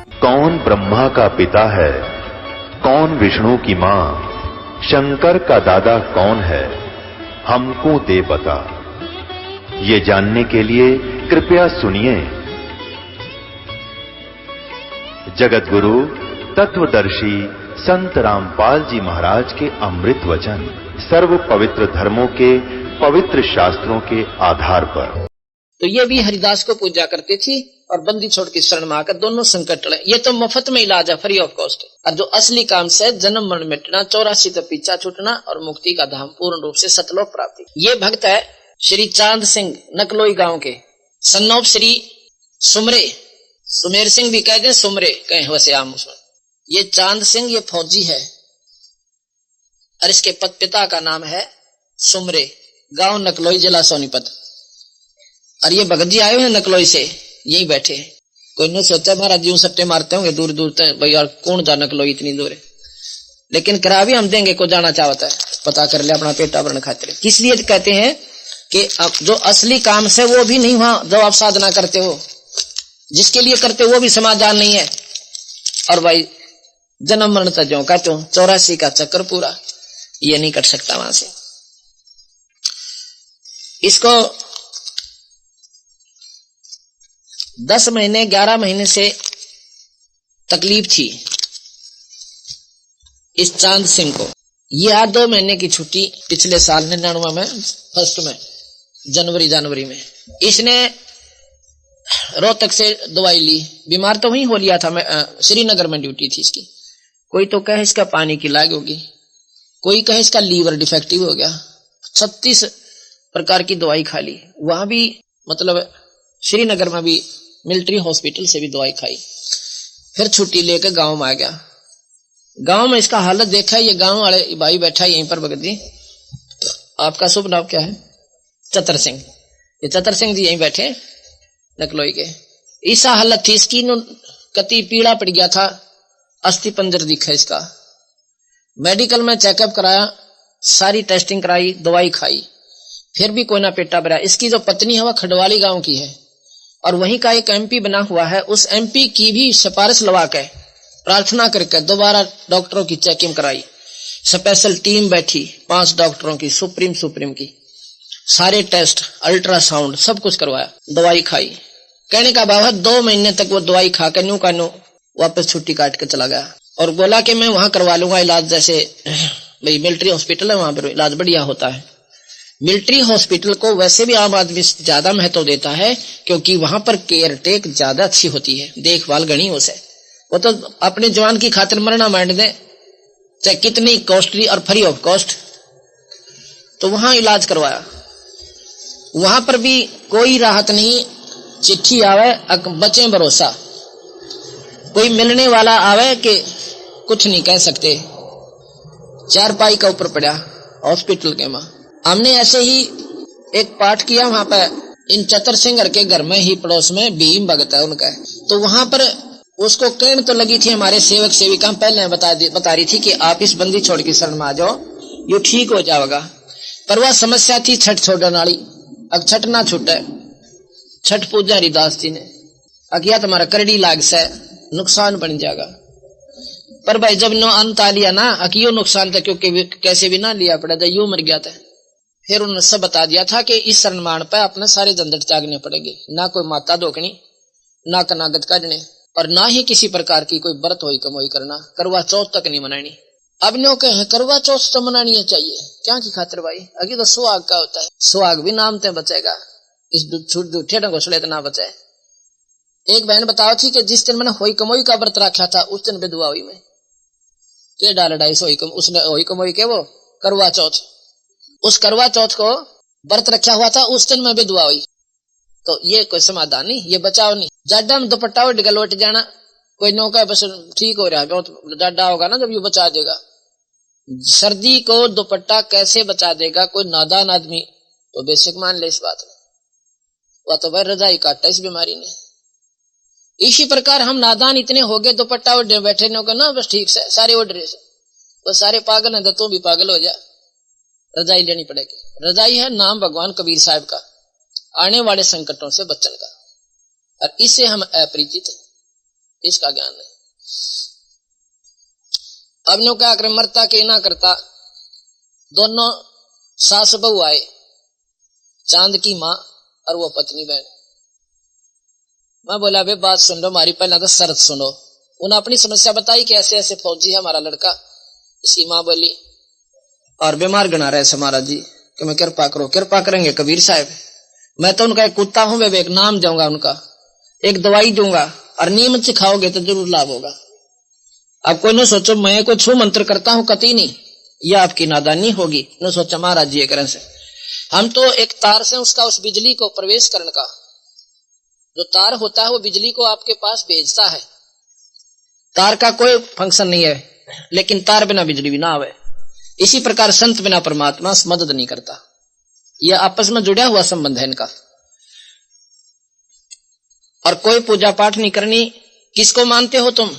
कौन ब्रह्मा का पिता है, कौन विष्णु की मां, शंकर का दादा कौन है, हमको दे बता। ये जानने के लिए कृपया सुनिए। जगत गुरु तत्वदर्शी संत रामपाल जी महाराज के अमृत वचन सर्व पवित्र धर्मों के पवित्र शास्त्रों के आधार पर। तो ये भी हरिदास को पूजा करती थी और बंदी छोड़ की शरण में आकर दोनों संकट टले। ये तो मुफ्त में इलाज है, फ्री ऑफ कॉस्ट। और जो असली काम से जन्म मरण मिटना, 84 तो पीछा छूटना और मुक्ति का धाम पूर्ण रूप से सतलोक प्राप्ति। ये भक्त है श्री चांद सिंह, नकलोई गांव के, सन्नौप श्री सुमरे, सुमेर सिंह भी कहते हैं, सुमरे कहें वैसे आम उसमें। ये चांद सिंह ये फौजी है और इसके पिता का नाम है सुमरे, गांव नकलोई, जिला सोनीपत। और ये भगत जी आए हुए हैं नकलोई से, यही बैठे हैं। कोई ने सोचा महाराज यूं सट्टे मारते होंगे दूर दूर तक, भाई यार कौन जा नकलोई इतनी दूर है, लेकिन करा भी हम देंगे, को जाना चाहता है पता कर ले अपना पेटा भरण खातिर। किस लिए कहते हैं कि जो असली काम से वो भी नहीं हुआ जो आप साधना करते हो, जिसके लिए करते हो वो भी समाधान नहीं है। और भाई जन्म मरण तजों का 84 का चक्कर पूरा ये नहीं कर सकता वहां से। इसको 10 महीने 11 महीने से तकलीफ थी इस चांद सिंह को। यह 2 महीने की छुट्टी पिछले साल 99 में फर्स्ट में जनवरी में इसने रोहतक से दवाई ली। बीमार तो वहीं हो लिया था, मैं श्रीनगर में ड्यूटी थी इसकी। कोई तो कहे इसका पानी की लाग होगी, कोई कहे इसका लीवर डिफेक्टिव हो गया। 36 प्रकार की दवाई खा ली, वहां भी मतलब श्रीनगर में भी मिलिट्री हॉस्पिटल से भी दवाई खाई। फिर छुट्टी लेकर गांव में आ गया। गांव में इसका हालत देखा, ये गांव वाले भाई बैठा है यहीं पर भगत जी। आपका शुभ नाम क्या है? चतर सिंह। ये चतर सिंह जी यहीं बैठे नकलोई के। ऐसा हालत थी इसकी, कति पीड़ा पड़ गया था, अस्थि पंजर दिखा इसका। मेडिकल में चेकअप कराया, सारी टेस्टिंग कराई, दवाई खाई, फिर भी कोई ना पेटा भरा। इसकी जो पत्नी है वह खडवाली गांव की है और वहीं का एक एमपी बना हुआ है। उस एमपी की भी सिफारिश लगा के प्रार्थना करके दोबारा डॉक्टरों की चेकिंग कराई। स्पेशल टीम बैठी 5 डॉक्टरों की, सुप्रीम की, सारे टेस्ट, अल्ट्रासाउंड सब कुछ करवाया, दवाई खाई। कहने का भाव है 2 महीने तक वो दवाई खा के न्यू का न्यू वापस छुट्टी काट के चला गया और बोला कि मैं वहां करवा लूंगा इलाज, जैसे भाई मिलिट्री हॉस्पिटल है वहां पर इलाज बढ़िया होता है। मिलिट्री हॉस्पिटल को वैसे भी आम आदमी ज्यादा महत्व देता है क्योंकि वहां पर केयर टेक ज्यादा अच्छी होती है, देखभाल गणी उसे। वो तो अपने जवान की खातिर मरना मांड दे, चाहे कितनी कॉस्टली और फ्री ऑफ कॉस्ट। तो वहां इलाज करवाया, वहां पर भी कोई राहत नहीं। चिट्ठी आवे बचे भरोसा, कोई मिलने वाला आवे कि कुछ नहीं कह सकते। 4 पाई का ऊपर पड़ा हॉस्पिटल के मां। हमने ऐसे ही एक पाठ किया वहां पर, इन चतर सिंह के घर में ही पड़ोस में भीम भगत है उनका। तो वहां पर उसको कहने तो लगी थी, हमारे सेवक सेविका पहले बता रही थी कि आप इस बंदी छोड़ की शरण में आ जाओ, ये ठीक हो जाएगा। पर वह समस्या थी छठ छोड़ने वाली। अब छठ ना छूटे, छठ पूजा हरिदास जी ने अकिया तुम्हारा करड़ी लाग से नुकसान बन जाएगा। पर भाई जब नो अंत आ लिया ना, अकियो नुकसान था क्योंकि कैसे भी ना लिया पड़ा था, यूं मर गया था। फिर उन्होंने सब बता दिया था कि इस शरणमान पे अपने सारे झंझट त्यागने पड़ेंगे, ना कोई माता धोकनी, ना कनागत काटने, और ना ही किसी प्रकार की कोई व्रत होई कमोई करना, करवा चौथ तक नहीं मनानी। अब नो कहे करवा चौथ तो मनानी है चाहिए, क्या की खातिर भाई? अभी तो सुहाग का होता है, सुहाग भी नाम ते बचेगा, इस झूठे घोसले तो ना बचे। एक बहन बताओ थी कि जिस दिन मैंने होई कमोई का व्रत रखा था उस दिन विधवा हुई मैं, के डाल डाई उसने होई कमोई के वो करवा चौथ, उस करवा चौथ को व्रत रखा हुआ था, उस दिन मैं विधवा हुई। तो ये कोई समाधान नहीं, ये बचाव नहीं। जाडा में दुपट्टा उठ गया लौट जाना, कोई नौका बस ठीक हो रहा है, बहुत जाडा होगा ना जब ये बचा देगा। सर्दी को दुपट्टा कैसे बचा देगा कोई नादान आदमी, तो बेसिक मान ले इस बात में, वह तो भाई रजाई काटता इस बीमारी ने। इसी प्रकार हम नादान इतने हो गए, दुपट्टा उड़ बैठे ना बस ठीक से सारे उड़ रहे से, वो सारे पागल है तो तू भी पागल हो जा। रजाई लेनी पड़ेगी। रजाई है नाम भगवान कबीर साहब का, आने वाले संकटों से बचने का, और इससे हम अपरिचित, इसका ज्ञान नहीं। अब नो क्या करे, मरता के ना करता, दोनों सास बहू आए, चांद की माँ और वो पत्नी बहन। मैं बोला बे बात सुन लो हमारी, पहला तो शर्त सुनो। उन्हें अपनी समस्या बताई कि ऐसे ऐसे फौजी है हमारा लड़का। इसकी माँ बोली और बीमार गना रहे से महाराज जी कि मैं कृपा करो। कृपा करेंगे कबीर साहब, मैं तो उनका एक कुत्ता हूं, वे एक नाम दूंगा, उनका एक दवाई दूंगा और नियमित से खाओगे तो जरूर लाभ होगा। अब कोई न सोचो मैं कोई छू मंत्र करता हूं, कति नहीं, यह आपकी नादानी होगी। न सोचा महाराज जी करें से हम तो एक तार से उसका उस बिजली को प्रवेश करने का जो तार होता है वो बिजली को आपके पास भेजता है। तार का कोई फंक्शन नहीं है, लेकिन तार बिना बिजली भी ना आवे। इसी प्रकार संत बिना परमात्मा मदद नहीं करता। यह आपस में जुड़ा हुआ संबंध है इनका। और कोई पूजा पाठ नहीं करनी। किसको मानते हो तुम?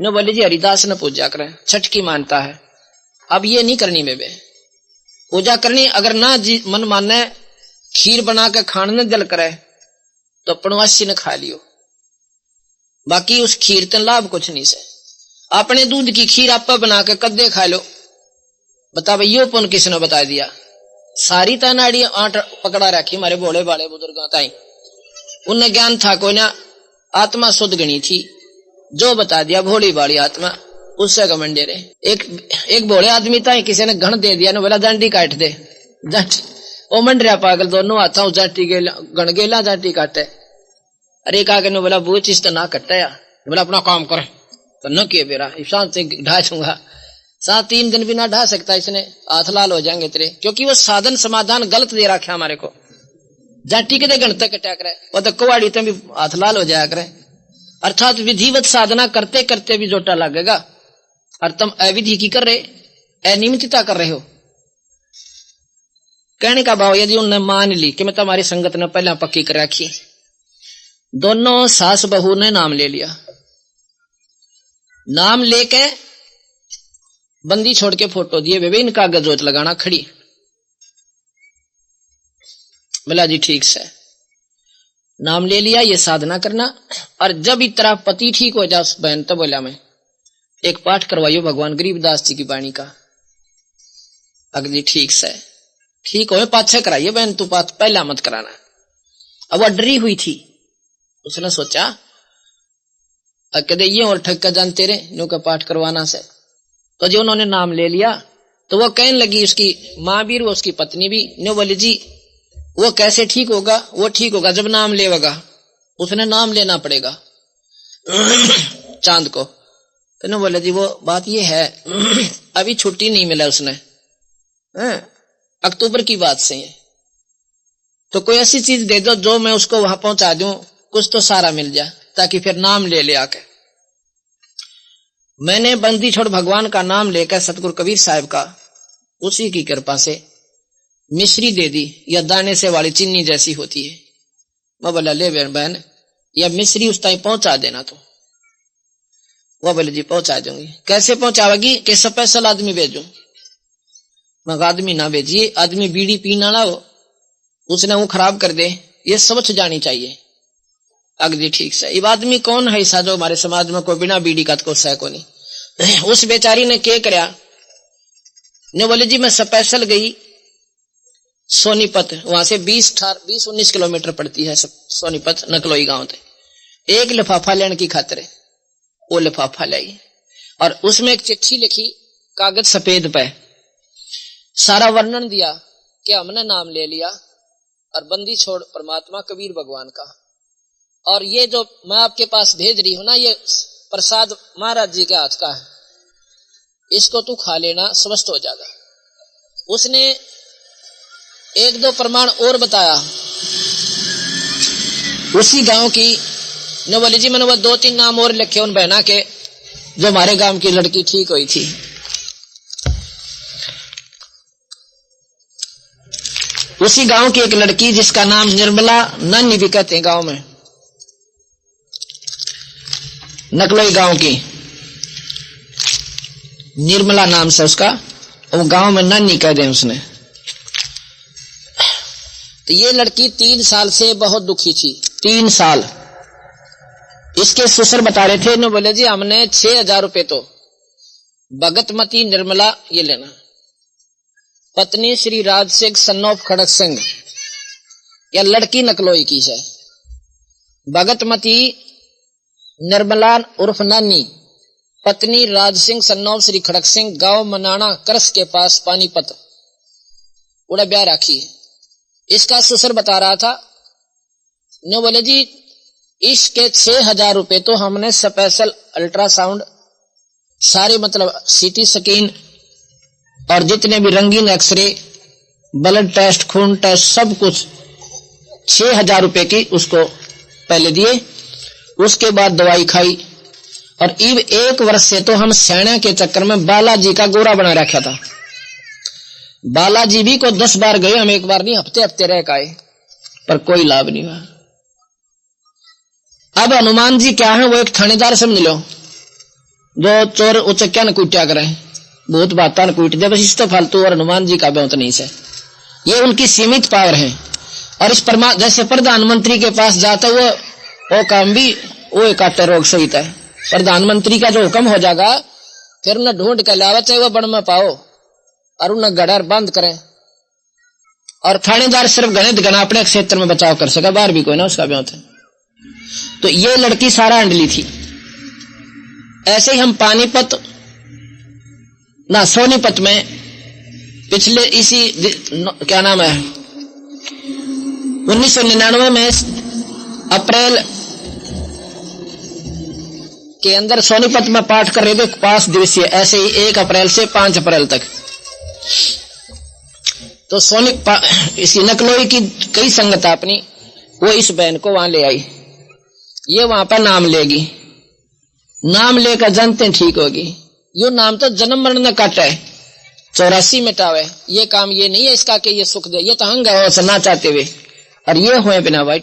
न बोले जी हरिदास न पूजा करें, छठ की मानता है। अब ये नहीं करनी बेबे, पूजा करनी। अगर ना जी मन माने खीर बना के खाने दिल करे तो पणवासी ने खा लियो, बाकी उस खीर ते लाभ कुछ नहीं से। अपने दूध की खीर आप बना के कद्दे खा लो, बता भाई यो पुन किसने बता दिया? सारी तानाड़ी आठ पकड़ा रखी हमारे भोले भाले बुजुर्ग ताई। उन्हें ज्ञान था कोई ना, आत्मा शुद्ध गणी थी, जो बता दिया भोली भाली आत्मा उससे कमंडे रहे। एक भोले आदमी था, किसी ने घण दे दिया, बोला जांटी काट दे। जांटी ओ मंडरिया पागल, दोनों हाथों जांटी गेला गण गेला जांटी काटे। अरे का कहने बोला वो चीज तो ना कटता यार, बोला अपना काम करे तो न किए बेरा शांत से ढा दूंगा। 7-3 दिन भी ना ढा सकता, इसने हाथ लाल हो जाएंगे तेरे, क्योंकि वो साधन समाधान गलत दे रखा हमारे को। जाटी के गणतक कटा करे वो तो कुवाड़ी तो भी हाथ लाल हो जाया करे। अर्थात विधिवत साधना करते करते भी जोटा लगेगा, और तुम अविधि की कर रहे, अनियमितता कर रहे हो। कहने का भाव यदि उन्होंने मान ली कि मैं तुम्हारी संगत ने पहले पक्की कर रखी, दोनों सास बहू ने नाम ले लिया। नाम लेके बंदी छोड़ के फोटो दिए, वे इनका गजोत लगाना खड़ी। बोला जी ठीक से, नाम ले लिया, ये साधना करना। और जब इतना पति ठीक हो जाए उस बहन, तो बोला मैं एक पाठ करवाइयो भगवान गरीबदास जी की वाणी का। अगली ठीक से, ठीक हो पाछे कराइए बहन, तू पाठ पहला मत कराना। अब वह डरी हुई थी, उसने सोचा कदे ये और ठक्का जानते रहे नो का पाठ करवाना से। तो जो उन्होंने नाम ले लिया तो वो कहने लगी, उसकी माँ भी और उसकी पत्नी भी, नो बोले जी वो कैसे ठीक होगा? वो ठीक होगा जब नाम लेगा, उसने नाम लेना पड़ेगा चांद को। तो नो बोले जी वो बात ये है अभी छुट्टी नहीं मिला उसने, अक्टूबर की बात से है, तो कोई ऐसी चीज दे दो जो मैं उसको वहां पहुंचा दूं, कुछ तो सारा मिल जाए ताकि फिर नाम ले आके। मैंने बंदी छोड़ भगवान का नाम लेकर सतगुरु कबीर साहब का, उसी की कृपा से मिश्री दे दी, या दाने से वाली चीनी जैसी होती है। मैं बोला ले बहन या मिश्री उस टाइम पहुंचा देना। तो वह बोले जी पहुंचा दूंगी। कैसे पहुंचावेगी? कि स्पेशल आदमी भेजू? मैं आदमी ना भेजिए, आदमी बीड़ी पीना ना हो, उसने वो खराब कर दे, ये समझ जानी चाहिए। अगली ठीक से, ये आदमी कौन है ऐसा जो हमारे समाज में कोई बिना बीड़ी का को सह को नहीं। उस बेचारी ने क्या कराया, ने बोले जी मैं स्पेशल गई सोनीपत, वहां से 20-19 किलोमीटर पड़ती है सोनीपत नकलोई गांव थे। एक लिफाफा लेने की खातिर वो लिफाफा लाई, और उसमें एक चिट्ठी लिखी कागज सफेद पे, सारा वर्णन दिया कि हमने नाम ले लिया और बंदी छोड़ परमात्मा कबीर भगवान का, और ये जो मैं आपके पास भेज रही हूं ना, ये प्रसाद महाराज जी के हाथ का है, इसको तू खा लेना, स्वस्थ हो जाएगा। उसने 1-2 प्रमाण और बताया उसी गांव की। ने बोले जी मैंने वो 2-3 नाम और लिखे उन बहना के जो हमारे गांव की लड़की ठीक हुई थी। उसी गांव की एक लड़की जिसका नाम निर्मला नानी भी कहते हैं गांव में, नकलोई गांव की निर्मला नाम से उसका, वो गांव में नानी कह दें उसने। तो ये लड़की 3 साल से बहुत दुखी थी, 3 साल इसके ससुर बता रहे थे, इन्होंने बोले जी हमने 6,000 रुपये तो भगतमती निर्मला ये लेना, पत्नी श्री राज सिंह सन ऑफ खड़क सिंह, या लड़की नकलोई की है। भगतमती निर्मला उर्फ नानी, पत्नी राज सिंह सन ऑफ श्री खड़क सिंह, गांव मनाना करस के पास पानीपत, उड़ा ब्याह राखी। इसका ससुर बता रहा था, ने बोले जी इसके 6,000 रुपये तो हमने स्पेशल अल्ट्रासाउंड सारे मतलब सीटी स्कैन और जितने भी रंगीन एक्सरे, ब्लड टेस्ट, खून टेस्ट, सब कुछ 6,000 रुपये की उसको पहले दिए। उसके बाद दवाई खाई और इब 1 वर्ष से तो हम सैना के चक्कर में बालाजी का गोरा बना रखा था। बालाजी भी को 10 बार गए हम, एक बार नहीं, हफ्ते हफ्ते रह आए, पर कोई लाभ नहीं हुआ। अब हनुमान जी क्या है, वो एक थानेदार समझ लो, जो चोर उचक्या न कुटिया करे, बहुत बाता न कुट दे, बस इस तो फालतू। और हनुमान जी का बहुत नहीं से, ये उनकी सीमित पावर है। और इस जैसे प्रधानमंत्री के पास जाता वो काम भी वो काटे रोग सहित है। प्रधानमंत्री का जो हुक्म हो जाएगा फिर उन्हें ढूंढ के लावा, चाहे वो बन में पाओ, और उन्हें गड़र बंद करें। और थानेदार सिर्फ गणित गणा अपने क्षेत्र में बचाव कर सका, बाहर भी कोई ना उसका ब्योत है। तो ये लड़की सारा अंडली थी। ऐसे ही हम पानीपत ना सोनीपत में पिछले इसी क्या नाम है 1999 में अप्रैल के अंदर सोनीपत में पाठ कर रहे थे 5 दिवसीय, ऐसे ही 1 अप्रैल से 5 अप्रैल तक। तो इसी नकलोई की कई संगत अपनी, वो इस बहन को वहां ले आई। ये वहां पर नाम लेगी, नाम लेकर जनते ठीक होगी। यो नाम तो जन्म मरण न काटे, 84 मिटावे। ये काम ये नहीं है इसका कि ये सुख दे, ये तो हंग है ना चाहते हुए, और ये हुए बिना भाई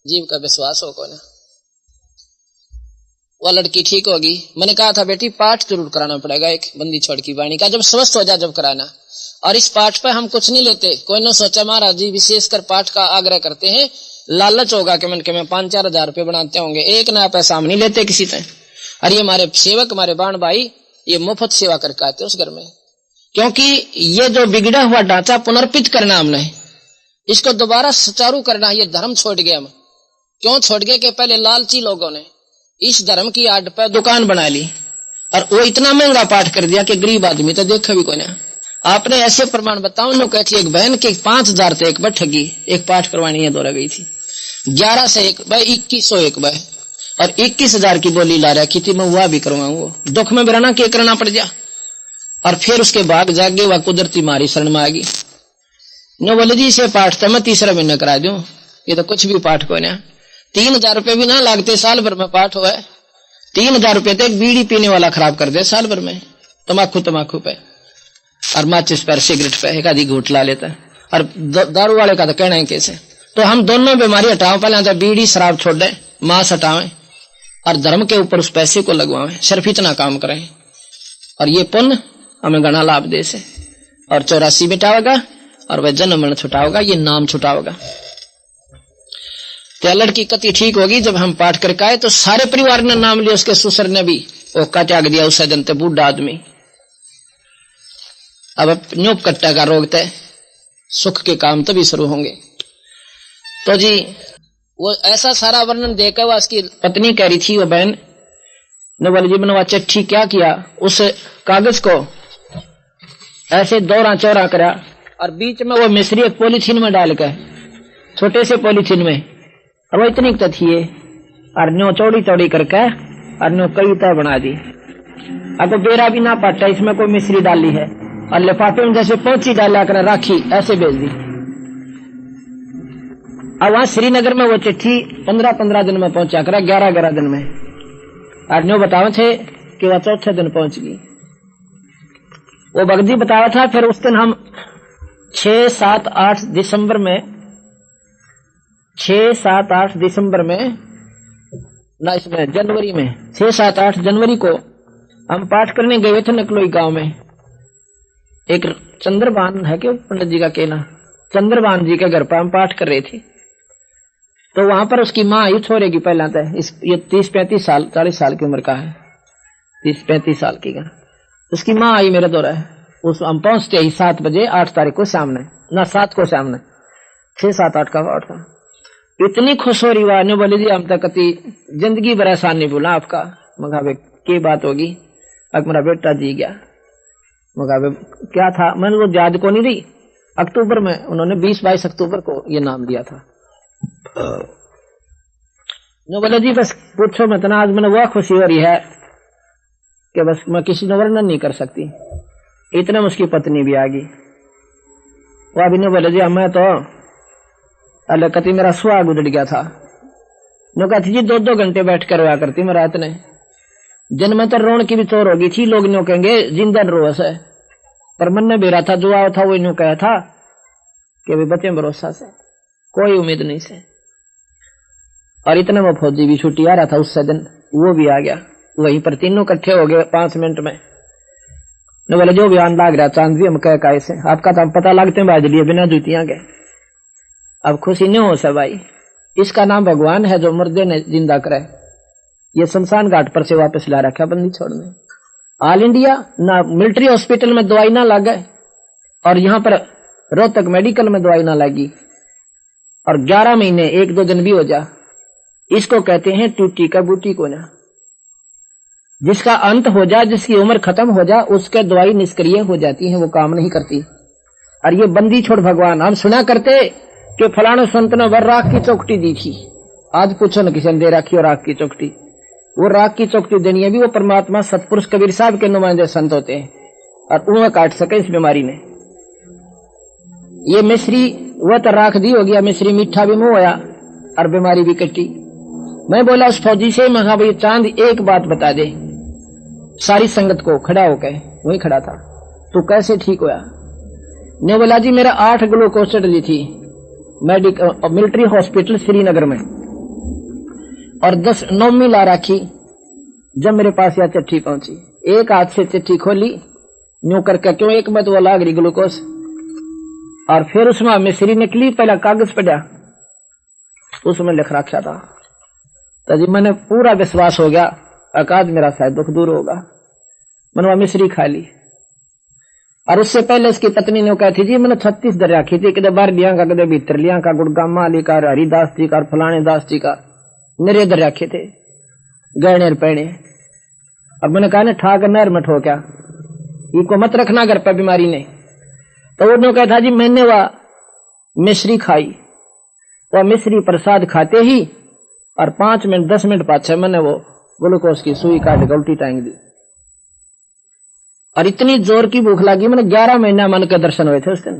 जीव का विश्वास हो को ना। वो लड़की ठीक होगी। मैंने कहा था बेटी पाठ जरूर कराना पड़ेगा, एक बंदी छोड़ की वाणी का, जब स्वस्थ हो जाए जब कराना। और इस पाठ पे हम कुछ नहीं लेते। कोई ने सोचा महाराज जी विशेषकर पाठ का आग्रह करते हैं, लालच होगा कि मन के में 5-4 हजार रुपये बनाते होंगे, एक नया पैसा हम नहीं लेते किसी से। और ये हमारे सेवक, हमारे बाण भाई, ये मुफ्त सेवा करके आते उस घर में। क्योंकि ये जो बिगड़ा हुआ ढांचा पुनर्पित करना हमने, इसको दोबारा सुचारू करना। ये धर्म छोड़ गए हम। क्यों छोड़ गए कि पहले लालची लोगों ने इस धर्म की आड़ पर दुकान बना ली, और वो इतना महंगा पाठ कर दिया कि गरीब आदमी तो देखा भी कोई ना। आपने ऐसे प्रमाण बताओ नो कहती एक बहन के 5,000 से एक बार ठगी, एक पाठ करवानी है दौरा गई थी, 11 से एक बार 2100 एक बार, और 21,000 की बोली ला रखी थी। मैं वह भी करवाऊंगा, दुख में बिराना के करना पड़ जा। और फिर उसके बाद जागे वह कुदरती मारी शरण में आ गई। नो बोले जी इसे पाठ तो मैं 3रा महीना करा दूं, ये तो कुछ भी पाठ को ना 3,000 रुपये भी ना लागते, साल भर में पाठ हुआ है। 3,000 रुपये तो एक बीड़ी पीने वाला खराब कर दे साल भर में, तमाकू पे और माचिस पर, सिगरेट पे एक आधी घूट ला लेता है। और दारू वाले का तो कहना है कैसे। तो हम दोनों बीमारी हटाओ, पहले तो बीड़ी शराब छोड़ दें, मांस हटावें, और धर्म के ऊपर उस पैसे को लगवाएं, सिर्फ इतना काम करें, और ये पुण्य हमें घना लाभ दे से। और 84 मिटावेगा, और वह जन्म मरण छुटाओगा, ये नाम छुटाओगा। तो लड़की कति ठीक होगी। जब हम पाठ करके आए तो सारे परिवार ने नाम लिया, उसके ससुर ने भी ओका त्याग दिया। उस जनते बूढ़ा आदमी अब न्योप कट्टा का रोग तय, सुख के काम तभी शुरू होंगे। तो जी वो ऐसा सारा वर्णन देकर वह उसकी पत्नी कह रही थी, वो बहन ने बोली जी मैंने चिट्ठी क्या किया, उस कागज को ऐसे दौरा चौरा करा, और बीच में वो मिश्री एक पॉलीथीन में डालकर, छोटे से पॉलीथीन में, और वो इतनी तो थी, और न्यो चौड़ी चौड़ी करके और न्यो कई तय बना दी। अगर बेरा भी ना पाटा, इसमें कोई मिश्री डाली है, और लिफाफे में जैसे पहुंची डाला कर राखी, ऐसे भेज दी। अब वहां श्रीनगर में वो चिट्ठी 15-15 दिन में पहुंचा करा, 11-11 दिन में। और न्यो बतावे थे कि वह 4थे दिन पहुंच गई। वो भगजी बतावा था। फिर उस दिन हम 6, 7, 8 दिसंबर में 6, 7, 8 दिसंबर में ना, इसमें जनवरी में 6, 7, 8 जनवरी को हम पाठ करने गए थे नकलोई गांव में। एक चंद्रभान है कि पंडित जी का कहना, चंद्रभान जी के घर पर हम पाठ कर रहे थे। तो वहां पर उसकी माँ आई छोरे की पहला था, ये 30-35 साल 40 साल की उम्र का है, 30-35 साल की का। उसकी माँ आई मेरे दौरा है, उस हम पहुंचते ही 7 बजे 8 तारीख को सामने ना 7 को सामने 6-7-8 का वार्ड था। इतनी खुश हो रही हुआ ने बोली जी हम तक कति जिंदगी भर एहसान नहीं भूला आपका। मगा की बात होगी? अब मेरा बेटा जी गया। मगा क्या था? मैंने वो याद को नहीं रही। अक्टूबर में उन्होंने 20-22 अक्टूबर को ये नाम दिया था। ने बोले जी बस पूछो मत ना, आज मैंने वह खुशी हो रही है कि बस मैं किसी ने वर्णन नहीं कर सकती। इतने में उसकी पत्नी भी आ गई। वो अभी ने बोले जी मैं तो अल्लाह कति मेरा सुहाग उजड़ गया था। नो कहती जी 2-2 घंटे बैठ कर रोया करती मैं रात ने। दिन में तो रोन की भी चोर होगी थी, लोग नो कहेंगे जिंदा रोस है, पर मन में भी रहा था जो आया था वो यूं कहा था कि भी बचे भरोसा से कोई उम्मीद नहीं से। और इतने में फौजी भी छुट्टी आ रहा था उससे दिन, वो भी आ गया। वहीं पर तीनों इकट्ठे हो गए 5 मिनट में। न बोले जो भी आन लाग रहा चांद भी हम कह कैसे आपका तो पता लगते हैं बाज लिए बिना जूतियां के। अब खुशी नहीं हो सा भाई, इसका नाम भगवान है जो मुर्दे ने जिंदा करे। ये शमशान घाट पर से वापस ला रखा बंदी छोड़ने। ऑल इंडिया ना मिलिट्री हॉस्पिटल में दवाई ना लगे और यहाँ पर रोहतक मेडिकल में दवाई ना लगी और 11 महीने 1-2 दिन भी हो जा। इसको कहते हैं टूटी का बूटी को ना। जिसका अंत हो जा, जिसकी उम्र खत्म हो जा, उसके दवाई निष्क्रिय हो जाती है, वो काम नहीं करती। और ये बंदी छोड़ भगवान हम सुना करते कि फलाने संत ने वर राख की चौकटी दी थी। आज पूछो न किसी ने दे रखी और राख की चौकटी। वो राख की चौकटी देनी है भी वो परमात्मा सतपुरुष कबीर साहब के नुमाइंदे संत होते हैं और उन्हें काट सके इस बीमारी ने। ये मिश्री वह तो राख दी हो गया, मिश्री मीठा भी मुंह होया और बीमारी भी कटी। मैं बोला उस फौजी से मैं भाई चांद एक बात बता दे। सारी संगत को खड़ा होकर वही खड़ा था, तू कैसे ठीक होया? ने बोला जी मेरा 8 ग्लूकोज चढ़ी थी मिलिट्री हॉस्पिटल श्रीनगर में और 10 9 ला रखी। जब मेरे पास यह चिट्ठी पहुंची, एक हाथ से चिट्ठी खोली न्यू करके, क्यों एक में तो वो लाग रही ग्लूकोज, और फिर उसमें मिश्री निकली। पहला कागज पड़ा उसमें लिख रखा था। तो जी मैंने पूरा विश्वास हो गया अकाज मेरा शायद दुख दूर होगा। मैंने वह मिश्री खा ली। और उससे पहले उसकी पत्नी ने कहा थी जी मैंने 36 दर रखी थी, कदे बाहर लिया का कदे भीतर लिया का, गुड़गामा अली का, हरिदास जी का, फलाने दास जी का, मेरे दर रखे थे गहने पहने। अब मैंने कहा ना ठाक नहर में ठोक्या, इनको मत रखना घर पर बीमारी ने। तो उन्होंने कहा था जी मैंने वह मिश्री खाई, वह मिश्री प्रसाद खाते ही और 5 मिनट 10 मिनट पाछे मैंने वो ग्लूकोज की सुई काट के उल्टी टांग दी और इतनी जोर की भूख लगी। मैंने 11 महीना मन के दर्शन हुए थे उस दिन।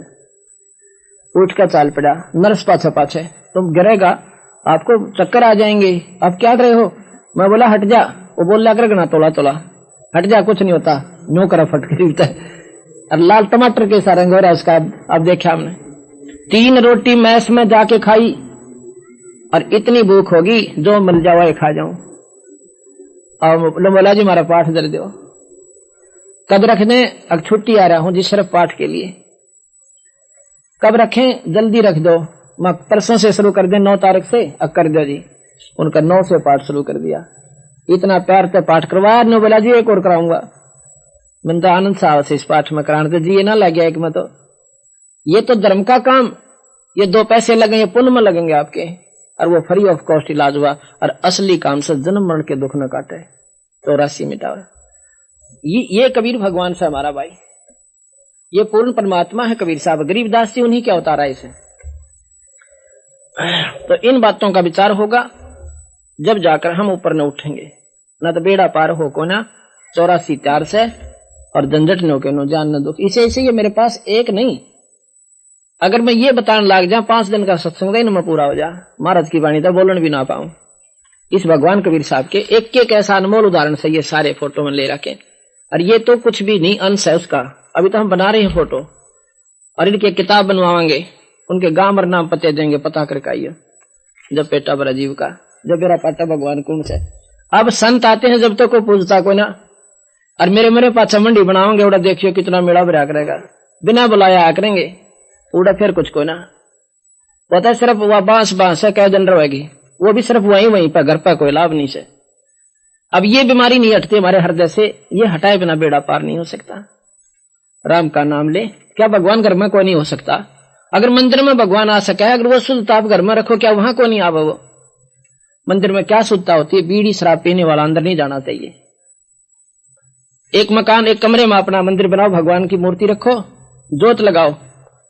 उठ कर चाल पड़ा। नर्स पाछे पाछे तुम गिरेगा आपको चक्कर आ जाएंगे, आप क्या कर रहे हो? मैं बोला हट जा। वो बोला कर गना तोला तोला, हट जा कुछ नहीं होता, न्यू करा फटके। और लाल टमाटर के सा रंग हो रहा है उसका। अब देखा हमने 3 रोटी मैस में जाके खाई और इतनी भूख होगी जो मिल जाओ खा जाऊं। और बोला जी हमारा पाठ दर दो, कब रखने? अब छुट्टी आ रहा हूं जी सिर्फ पाठ के लिए। कब रखें? जल्दी रख दो, मैं परसों से शुरू कर दे 9 तारीख से। अब कर दो जी। उनका 9 से पाठ शुरू कर दिया। इतना प्यार से पाठ करवाया। ने बोला जी एक और कराऊंगा। मैंने तो आनंद साहब से इस पाठ में कराने तो जी ये ना लग गया एक में, तो ये तो धर्म का काम, ये 2 पैसे लगेंगे पुण्य में लगेंगे आपके, और वो फ्री ऑफ कॉस्ट इलाज हुआ। और असली काम से जन्म मरण के दुख न काटे, 84 मिटावे। ये कबीर भगवान से हमारा भाई, ये पूर्ण परमात्मा है कबीर साहब। गरीबदास जी उन्हीं क्या उतारा इसे। तो इन बातों का विचार होगा जब जाकर हम ऊपर न उठेंगे, ना तो बेड़ा पार हो को ना 84 त्यार से और झंझट न के नो जान न दुख। इसे ये मेरे पास एक नहीं, अगर मैं ये बताने लाग जा 5 दिन का सत्संग में पूरा हो जा, महाराज की वाणी तो बोलने भी ना पाऊं। इस भगवान कबीर साहब के एक एक ऐसा अनमोल उदाहरण से ये सारे फोटो में ले रखे। और ये तो कुछ भी नहीं, अंश है उसका। अभी तो हम बना रहे हैं फोटो और इनकी किताब बनवाएंगे, उनके गांव और नाम पते देंगे, पता करके आइए। जब पेटा बरा जीव का, जब मेरा पाटा भगवान कौन से। अब संत आते हैं जब तक को पूछता कोई ना, और मेरे पाछा मंडी बनाओगे उड़ा देखियो कितना मेड़ा भरा करेगा, बिना बुलाया आ करेंगे उड़ा फिर कुछ को ना। पता है सिर्फ वह बांस है, क्या जन रहेगी, वो भी सिर्फ वहीं पर, घर पर कोई लाभ नहीं से। अब ये बीमारी नहीं हटती हमारे हृदय से, ये हटाए बिना बेड़ा पार नहीं हो सकता। राम का नाम ले, क्या भगवान घर में कोई नहीं हो सकता? अगर मंदिर में भगवान आ सके, अगर वो शुद्धता आप घर में रखो, क्या वहां को नहीं आवा? वो मंदिर में क्या शुद्धता होती है? बीड़ी शराब पीने वाला अंदर नहीं जाना चाहिए। एक मकान, एक कमरे में अपना मंदिर बनाओ, भगवान की मूर्ति रखो, जोत लगाओ,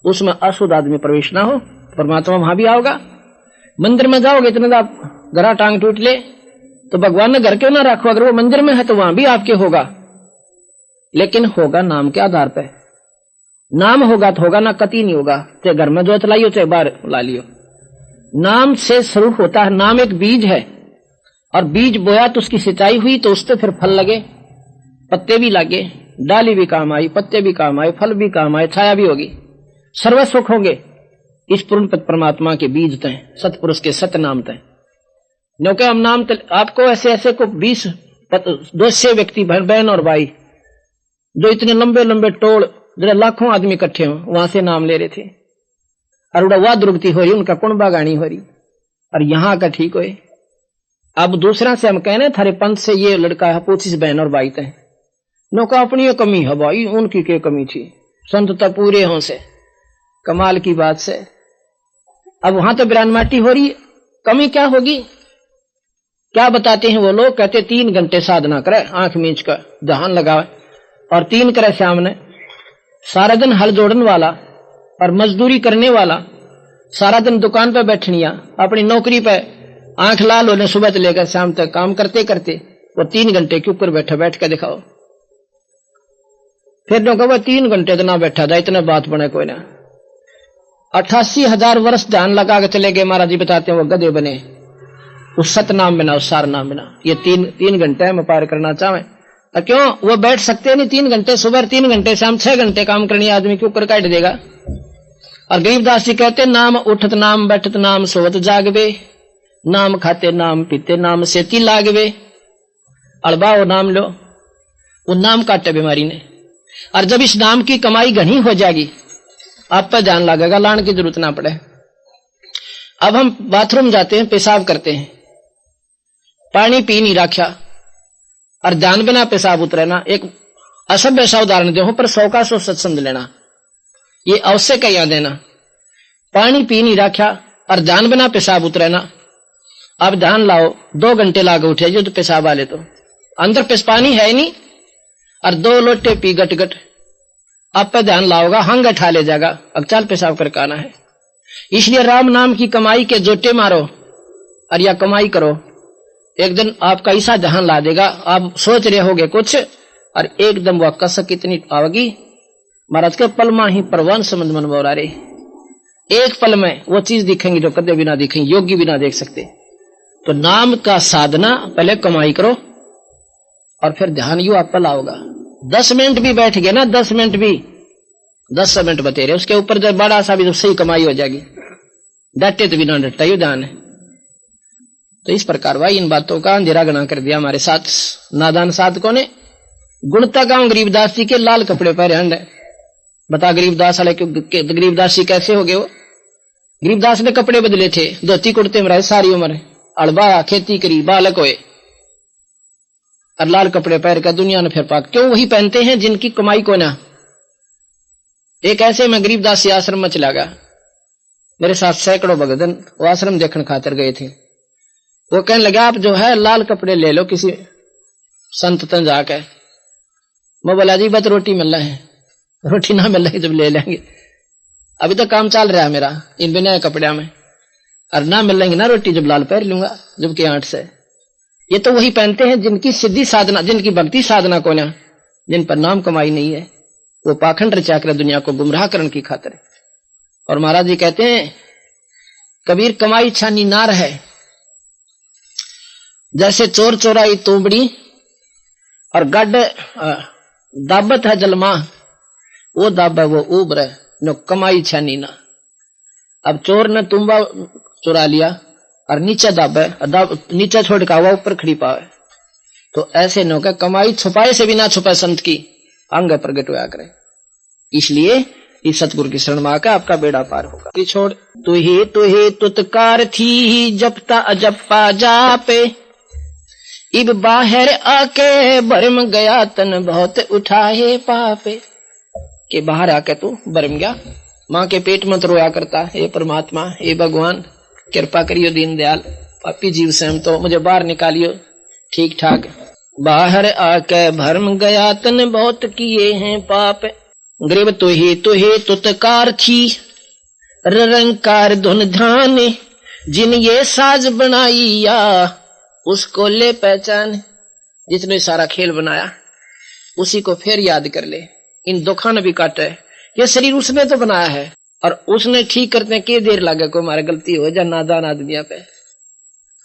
उसमें अशुद्ध आदमी प्रवेश ना हो, परमात्मा वहां भी आओगा। मंदिर में जाओगे इतना आप घरा टांग टूट ले, तो भगवान ने घर क्यों ना रखो? अगर वो मंदिर में है तो वहां भी आपके होगा, लेकिन होगा नाम के आधार पर। नाम होगा तो होगा, ना कति नहीं होगा। चाहे घर में जोत लाइयो, चाहे बाहर ला लियो, नाम से शुरू होता है। नाम एक बीज है, और बीज बोया तो उसकी सिंचाई हुई तो उससे फिर फल लगे, पत्ते भी लगे, डाली भी काम आई, पत्ते भी काम आए, फल भी काम आए, छाया भी होगी, सर्व सुख होंगे। इस पूर्ण परमात्मा के बीज तय, सतपुरुष के सत नाम तय। क्योंकि हम नाम आपको ऐसे ऐसे को 20-200 व्यक्ति, बहन और भाई, जो इतने लंबे लंबे टोल, जो लाखों आदमी इकट्ठे हो, वहां से नाम ले रहे थे, और उड़ा दुर्गति हो रही, उनका कुंभा गानी हो रही, और यहां का ठीक हो। अब दूसरा से हम कहने थारे पंथ से ये लड़का है 25 बहन और भाई तय, नौका अपनी कमी है भाई, उनकी क्या कमी थी? संत तो पूरे हों से, कमाल की बात से। अब वहां तो बिरान माटी हो रही, कमी क्या होगी? क्या बताते हैं वो लोग? कहते 3 घंटे साधना करे, आंख मींच कर ध्यान लगावे, और 3 करे सामने, सारा दिन हल जोड़न वाला और मजदूरी करने वाला, सारा दिन दुकान पे बैठनिया, अपनी नौकरी पे आंख लाल होने, सुबह से लेकर शाम तक काम करते करते वो 3 घंटे के ऊपर बैठ कर दिखाओ। फिर जो कहो 3 घंटे तो ना बैठा था, इतना बात बने कोई ना। 88,000 वर्ष ध्यान लगा के चले गए, महाराज जी बताते हैं, वो गधे बने उस सत नाम बिना, उस सार नाम बिना। ये 3 घंटे में पार करना चाहे तो क्यों? वो बैठ सकते नहीं 3 घंटे, सुबह 3 घंटे, शाम 6 घंटे काम करनी आदमी के ऊपर काट देगा। और गरीबदास जी कहते नाम उठत नाम बैठत नाम सोवत जागवे, नाम खाते नाम पीते नाम सेती लागवे। अड़बा वो नाम लो, वो नाम काटे बीमारी ने। और जब इस नाम की कमाई घनी हो जाएगी, आप पर ध्यान लगेगा, लाने की जरूरत ना पड़े। अब हम बाथरूम जाते हैं, पेशाब करते हैं, पानी पी नहीं रखा और ध्यान बिना पेशाब उतरे ना, एक असभ्य सा उदाहरण दे, पर 100 का 100 सत्संग लेना, ये अवश्य का याद देना। पानी पी नहीं रखा और ध्यान बिना पेशाब उतरे ना, अब ध्यान लाओ 2 घंटे लागे उठे जो तो पेशाब आले, तो अंदर पानी है नहीं, और 2 लोटे पी गट गट, आप पे ध्यान लाओगा, हंग उठा ले जाएगा, अब चल पेशाब करके आना है। इसलिए राम नाम की कमाई के जोटे मारो और या कमाई करो, एक दिन आपका ऐसा ध्यान ला देगा, आप सोच रहे होगे कुछ और एकदम वह कसक इतनी आवेगी, महाराज के पल में ही परवान समझ मन बोरा रे, एक पल में वो चीज दिखेंगी जो कदे भी ना दिखेंगी, योगी भी ना देख सकते। तो नाम का साधना, पहले कमाई करो और फिर ध्यान यू आप पर लाओगा। 10 मिनट भी बैठ गए ना, 10 मिनट भी, 10 मिनट बते रहे, उसके ऊपर जब बड़ा सा भी तो सही कमाई हो जाएगी, डटे तो भी ना डटता, यू ध्यान है। तो इस प्रकार भाई इन बातों का अंधेरा गना कर दिया हमारे साथ नादान साधकों ने। गुणता गांव गरीबदास जी के लाल कपड़े पहरे हंड है, बता गरीबदास वाले गरीबदास जी कैसे हो गए? वो गरीबदास ने कपड़े बदले थे, धोती कुर्ते में रहे सारी उम्र, अड़बा खेती करी, बालक होए और लाल कपड़े पहन कर दुनिया ने फिर पाक। क्यों वही पहनते हैं जिनकी कमाई को ना। एक ऐसे में गरीबदास जी आश्रम में चला गया, मेरे साथ सैकड़ों भगतन वो आश्रम देखने खातिर गए थे। वो कहने लगा आप जो है लाल कपड़े ले लो किसी संत तन जाके। मैं बोला जी बस रोटी मिल रहा है, रोटी ना मिल रही जब ले लेंगे, अभी तो काम चल रहा है मेरा इन बिना कपड़े में, और ना मिल लेंगे ना रोटी जब लाल पहन लूंगा जब के 8 से। ये तो वही पहनते हैं जिनकी सिद्धि साधना, जिनकी भक्ति साधना को ना, जिन पर नाम कमाई नहीं है, वो पाखंड रचा कर दुनिया को गुमराह करने की खातिर। और महाराज जी कहते हैं कबीर कमाई छानी ना रहे, जैसे चोर चोराई तोबड़ी और गड्ढ दाबत है जलमा, वो दाब है वो उबर है, नो कमाई छानी ना। अब चोर ने तुम्बा चुरा लिया और नीचे दाबे, नीचे छोड़ का हुआ ऊपर खड़ी पावे, तो ऐसे नो का कमाई छुपाए से भी ना छुपाए संत की अंग प्रगट हुआ करे। इसलिए इस सतगुरु की शरण में आकर आपका बेड़ा पार होगा। छोड़ तुहे तुतकार थी जपता अजप्पा जापे, इब बाहर आके भरम गया तन बहुत उठाए पापे। के बाहर आके तू भरम गया, माँ के पेट में तो रोया करता, हे परमात्मा, हे भगवान कृपा करियो दीनदयाल, पापी जीव से हम तो मुझे बाहर निकालियो ठीक ठाक। बाहर आके भरम गया तन बहुत किए हैं पाप, ग्रीब तुहे तुतकार थी रंकार धुन ध्यान, जिन ये साज बनाई या उसको ले पहचान। जिसने सारा खेल बनाया उसी को फिर याद कर ले, इन दुखों ने भी काटा है, ये शरीर उसने तो बनाया है और उसने ठीक करते के देर लगे कोई हमारी गलती हो जा नादान आदमिया पे,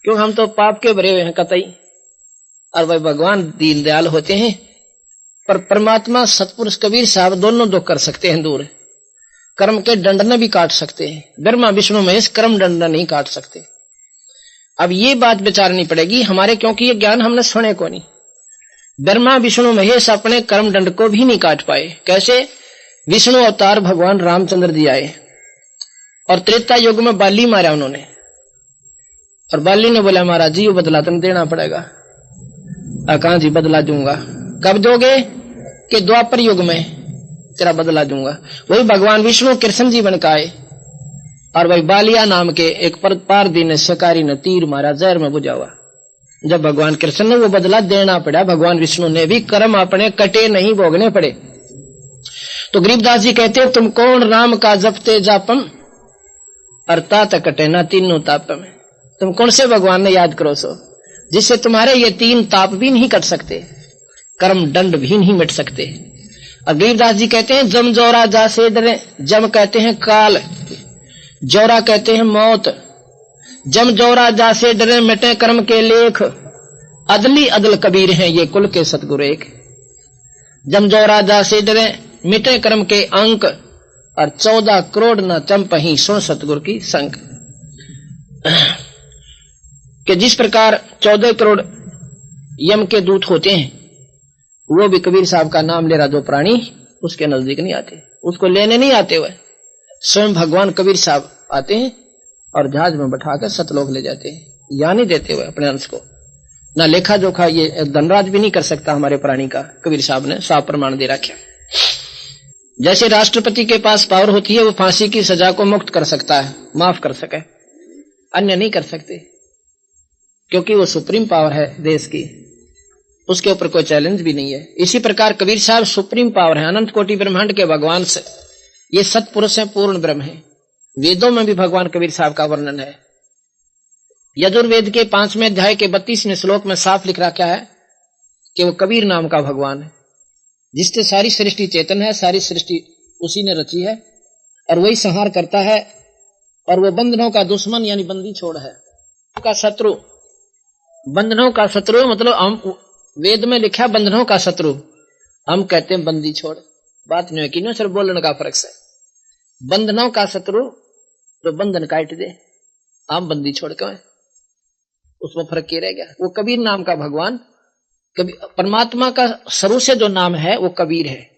क्यों हम तो पाप के भरे हुए हैं कतई। और वह भगवान दीनदयाल होते हैं, पर परमात्मा सतपुरुष कबीर साहब दोनों दुख कर सकते हैं दूर, कर्म के दंड ने भी काट सकते हैं, ब्रह्मा विष्णु महेश कर्म दंड नहीं काट सकते। अब ये बात विचारनी पड़ेगी हमारे, क्योंकि ये ज्ञान हमने सुने को नहीं। ब्रह्मा विष्णु महेश अपने कर्म दंड को भी नहीं काट पाए। कैसे? विष्णु अवतार भगवान रामचंद्र जी आए और त्रेता युग में बाली मारा उन्होंने, और बाली ने बोला महाराज जी वो बदला तुम देना पड़ेगा। कहां जी बदला दूंगा, कब दोगे? कि द्वापर युग में तेरा बदला दूंगा। वही भगवान विष्णु कृष्ण जी बन के आए और वही बालिया नाम के एक पारदी ने शिकारी ने तीर मारा, जहर में बुझा हुआ। जब भगवान कृष्ण ने वो बदला देना पड़ा, भगवान विष्णु ने भी कर्म अपने कटे नहीं भोगने पड़े। तो गरीबदास जी कहते तुम कौन राम का जपते जापम, अर्थात कटे ना तीनों तापम। तुम कौन से भगवान ने याद करो सो, जिससे तुम्हारे ये तीन ताप भी नहीं कट सकते, कर्म दंड भी नहीं मिट सकते। और गरीबदास जी कहते हैं जम जोरा जा से डरे, जम कहते हैं काल, जोरा कहते हैं मौत। जम जोरा जा से डरे मिटे कर्म के लेख, अदली अदल कबीर हैं ये कुल के सतगुरु एक। जम जोरा जा से डरे मिटे कर्म के अंक, और 14 करोड़ न चंपही सो सतगुरु की संग। कि जिस प्रकार 14 करोड़ यम के दूत होते हैं, वो भी कबीर साहब का नाम ले रहा जो प्राणी उसके नजदीक नहीं आते, उसको लेने नहीं आते हुए, स्वयं भगवान कबीर साहब आते हैं और जहाज में बैठाकर सतलोक ले जाते हैं, या नहीं देते हुए अपने अंश को। ना लेखा जोखा ये धनराज भी नहीं कर सकता हमारे प्राणी का, कबीर साहब ने साफ प्रमाण दे रखा। जैसे राष्ट्रपति के पास पावर होती है, वो फांसी की सजा को मुक्त कर सकता है, माफ कर सके, अन्य नहीं कर सकते, क्योंकि वो सुप्रीम पावर है देश की, उसके ऊपर कोई चैलेंज भी नहीं है। इसी प्रकार कबीर साहब सुप्रीम पावर है, अनंत कोटि ब्रह्मांड के भगवान से, ये सतपुरुष है, पूर्ण ब्रह्म है। वेदों में भी भगवान कबीर साहब का वर्णन है। यजुर्वेद के 5वें अध्याय के 32वें श्लोक में साफ लिख रखा है कि वो कबीर नाम का भगवान है, जिससे सारी सृष्टि चेतन है, सारी सृष्टि उसी ने रची है और वही संहार करता है। और वो बंधनों का दुश्मन यानी बंदी छोड़ है, का शत्रु। बंधनों का शत्रु मतलब हम वेद में लिखा बंधनों का शत्रु, हम कहते हैं बंदी छोड़। बात नहीं है कि सिर्फ बोलने का फर्क है। बंधनों का शत्रु तो बंधन काट दे, हम बंदी छोड़ क्यों है, उसमें फर्क क्या रह गया। वो कबीर नाम का भगवान, कबीर परमात्मा का शुरू से जो नाम है वो कबीर है।